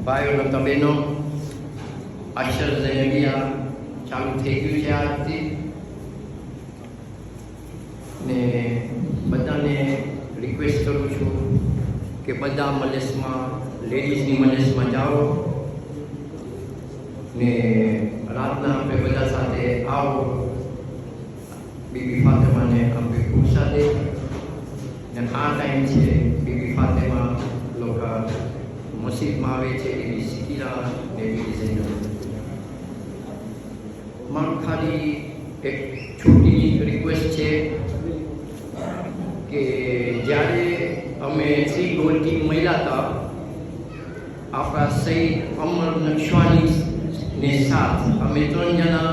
ભાઈઓ અને બહેનો, અક્ષર જૈનબિયા ચાલુ થઈ ગયું છે આજથી ને બધાને રિક્વેસ્ટ કરું છું કે બધા મલેશમાં લેડીઝની મલેશમાં જાઓ ને રાતના આપણે બધા સાથે આવો. બીબી ફાતેમાને આપણે ખુશા દે ને આ ટાઈમ છે બીબી ફાતેમા લોકો મસ્જિદમાં આવે છે એવી સિકીરા ને બીજી જઈને મારું ખાલી એક છોટી રિક્વેસ્ટ છે કે જ્યારે અમે શ્રી ગોલ્ટી મળ્યા હતા આપણા સઈદ અમર નક્શવાની ને સાથ અમે 3 જણા,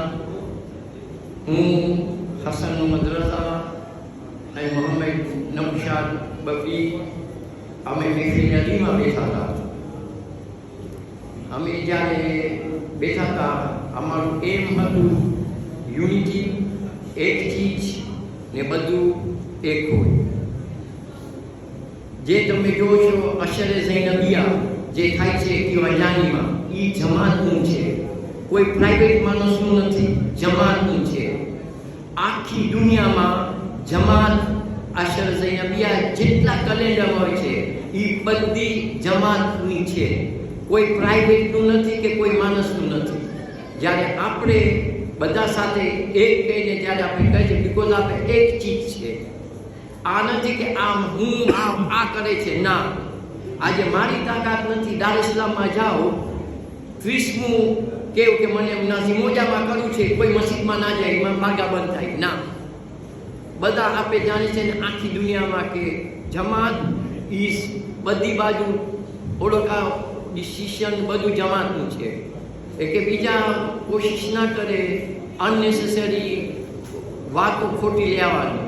હું હસન મદ્રસા અને મોહમ્મદ નૌશાદ બબી અમે મહેફિલ અલીમાં બેઠા હતા. અમે જ્યારે બેઠા હતા અમારું એમ હતું યુનિટી, એક ચીજ ને બધું એક હોય. જે તમે જોવો છો અશરે ઝૈનબિયા જે થાય છે કિવાજાનીમાં એ જમાતનું છે, કોઈ પ્રાઇવેટ માણસનું નથી, જમાતનું છે. આખી દુનિયામાં જમાત અશર ઝૈનબિયા જેટલા કેલેન્ડર હોય છે એ બધી જમાતની છે, કોઈ પ્રાઇવેટનું નથી કે કોઈ માણસનું નથી. જ્યારે આપણે બધા સાથે એક કહીને જ્યારે આપણે કહીએ છીએ બિકોઝ આપણે એક ચીજ છે. આ નથી કે આમ હું આ કરે છે, ના. આજે મારી તાકાત નથી દાર ઇસ્લામમાં જાઓ 30મું કેવું કે મને નાઝી મોજામાં કરવું છે, કોઈ મસ્જિદમાં ના જાય, એમાં ભાગા બંધ થાય, ના. બધા આપણે જાણે છે ને આખી દુનિયામાં કે જમાત ઈસ બધી બાજુ ઓળખા ડિસિશન બધું જમાતનું છે. એ કે બીજા કોશિશ ના કરે અનનેસેસરી વાતો ખોટી લેવાની.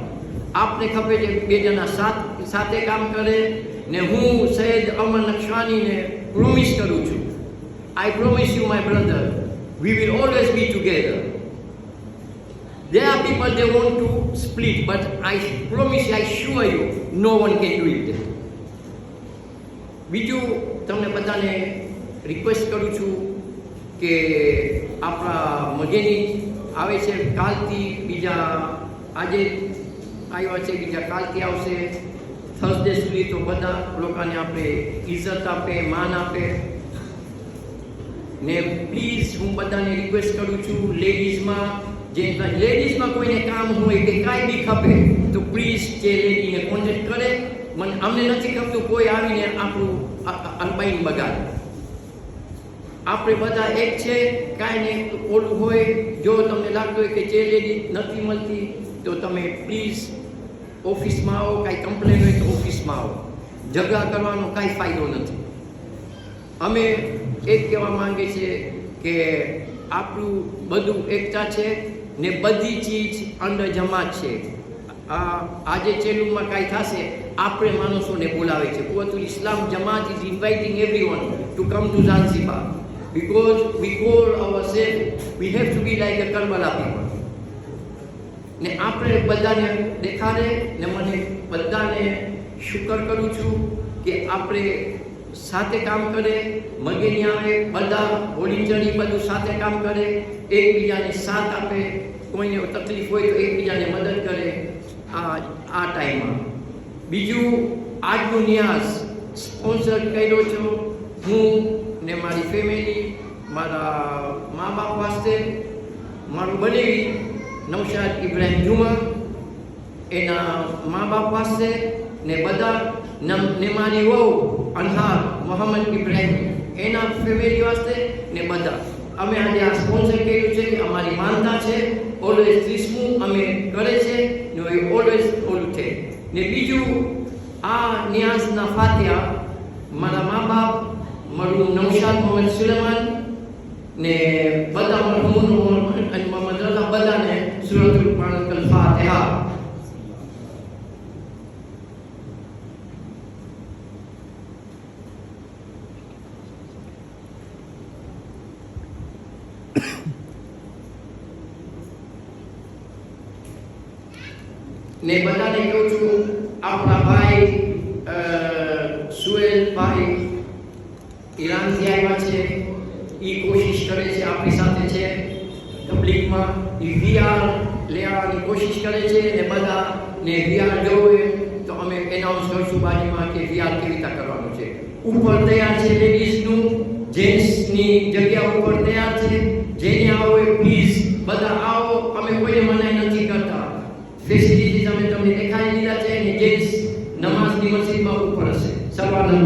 આપને ખબર છે 2 જણા સાથે કામ કરે ને હું સૈયદ અમર નક્શવાનીને પ્રોમિસ કરું છું, I promise you my brother, we will always be together. There are people they want to split, but I promise you, I assure you, no one can do it. બીજું તમને બધાને રિક્વેસ્ટ કરું છું કે આપણા મગેની આવે છે કાલથી, બીજા આજે આવ્યા છે, બીજા કાલથી આવશે, થર્સડે સુધી. તો બધા લોકોને આપણે ઇજ્જત આપે, માન આપે ને પ્લીઝ હું બધાને રિક્વેસ્ટ કરું છું લેડીઝમાં કોઈને કામ હોય કે કાંઈ બી ખપે તો પ્લીઝ જે લેડીને કોન્ટેક્ટ કરે. અમને નથી ખપતું કોઈ આવીને આપણું અનબાઈન બગાડે. આપણે બધા એક છે, કાંઈ નહીં ઓલું હોય. જો તમને લાગતું હોય કે જે લેડી નથી મળતી તો તમે પ્લીઝ ઓફિસમાં આવો, કાંઈ કમ્પ્લેન હોય તો ઓફિસમાં આવો. ઝઘડા કરવાનો કાંઈ ફાયદો નથી. અમે એક કહેવા માંગે છે કે આપણું બધું એકતા છે ને બધી ચીજ અંડર જમાત છે. આજે ચેલુમાં કાંઈ થશે આપણે માણસોને બોલાવે છે. Quwwatul Islam Jamaat is inviting everyone to come to Zanzibar because we call ourselves, we have to be like a Karbala people. ને આપણે બધાને દેખાડે ને મને બધાને શુક્ર કરું છું કે આપણે સાથે કામ કરે, મગેની આવે, બધા વોલિન્ટરી બધું સાથે કામ કરે, એકબીજાને સાથ આપે, કોઈને તકલીફ હોય તો એકબીજાને મદદ કરે આ ટાઈમમાં. બીજું આજનું ન્યાસ સ્પોન્સર કર્યો છો હું ને મારી ફેમિલી, મારા મા બાપ વાસ્તે, મારું બનેવી નૌશાદ ઇબ્રાહિમ જુમા એના મા બાપ વાસ્તે ને બધા ને મારી વહુ અનહાર મોહમ્મદ ઇબ્રાહિમ એના ફેમિલી વાસ્તે ને બધા અમે આજે આ સ્પોન્સર કર્યું છે કે અમારી માનતા છે ઓલવેઝ 30મું અમે કરે છે ને એ ઓલવેઝ ઓલું છે. ને બીજું આ નિયાઝના ફાતિહા મારા મા બાપ મારું નૌશાદ મોહમ્મદ સુલેમાન ને બધા મરહૂમોનું અને મોહમ્મદ રઝા બધાને સૂરતુલ ફાતિહા. ને બધાને કહું છું આપણા ભાઈ સુહેલ ભાઈ ઈરાનથી આવ્યા છે, એ કોશિશ કરે છે આપણી સાથે છે તબલીગમાં, એ VR લેવાની કોશિશ કરે છે અને બધાને VR જોવે તો અમે એનાઉન્સ કરશું બાજુમાં કે VR કેવી રીતે કરવાનું છે. ઉપર તૈયાર છે લેડીઝનું, જેન્ટ્સની જગ્યા ઉપર તૈયાર છે, જેને આવો એ પ્લીઝ બધા આવો, અમે કોઈને મનાઈ નથી કરતા. ફેસિલિટીઝ અમે તમને દેખાડી દીધા છે અને જેન્ટ્સ નમાઝની મસ્જિદમાં ઉપર હશે સવારના